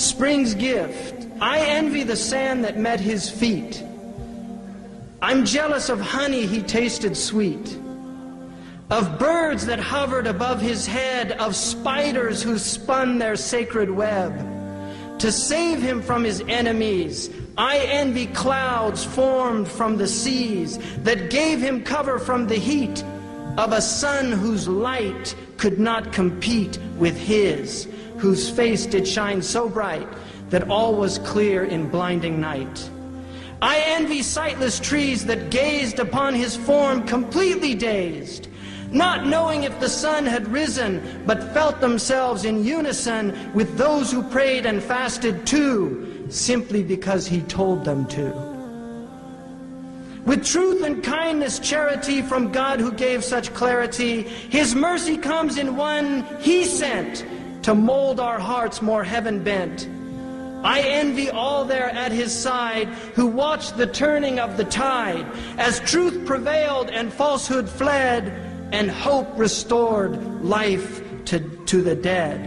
spring's gift. I envy the sand that met his feet. I'm jealous of honey he tasted sweet, of birds that hovered above his head, of spiders who spun their sacred web. To save him from his enemies, I envy clouds formed from the seas that gave him cover from the heat, of a sun whose light could not compete with his, whose face did shine so bright that all was clear in blinding night. I envy sightless trees that gazed upon his form completely dazed, not knowing if the sun had risen, but felt themselves in unison with those who prayed and fasted too, simply because he told them to. With truth and kindness, charity from God who gave such clarity, his mercy comes in one he sent to mold our hearts more heaven bent. I envy all there at his side who watched the turning of the tide as truth prevailed and falsehood fled and hope restored life to the dead.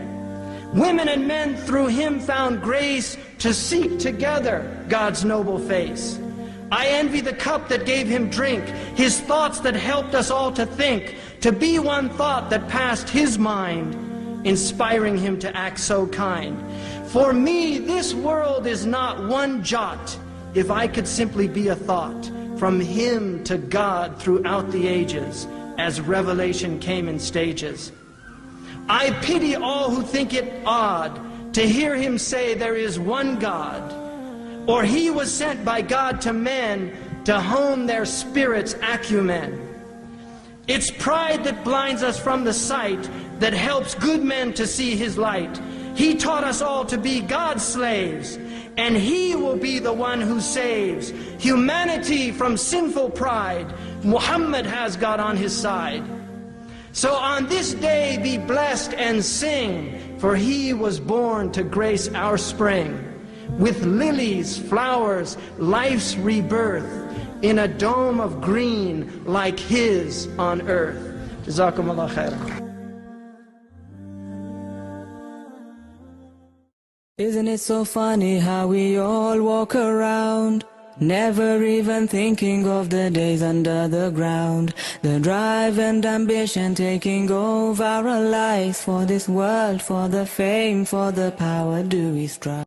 Women and men through him found grace to seek together God's noble face. I envy the cup that gave him drink, his thoughts that helped us all to think, to be one thought that passed his mind, inspiring him to act so kind. For me, this world is not one jot, if I could simply be a thought, from him to God throughout the ages, as revelation came in stages. I pity all who think it odd to hear him say there is one God, or he was sent by God to men to hone their spirit's acumen. It's pride that blinds us from the sight that helps good men to see his light. He taught us all to be God's slaves, and he will be the one who saves humanity from sinful pride. Muhammad has God on his side. So on this day be blessed and sing, for he was born to grace our spring. With lilies, flowers, life's rebirth, in a dome of green like his on earth. Jazakumullah khairan. Isn't it so funny how we all walk around, never even thinking of the days under the ground, the drive and ambition taking over our lives, for this world, for the fame, for the power do we strive.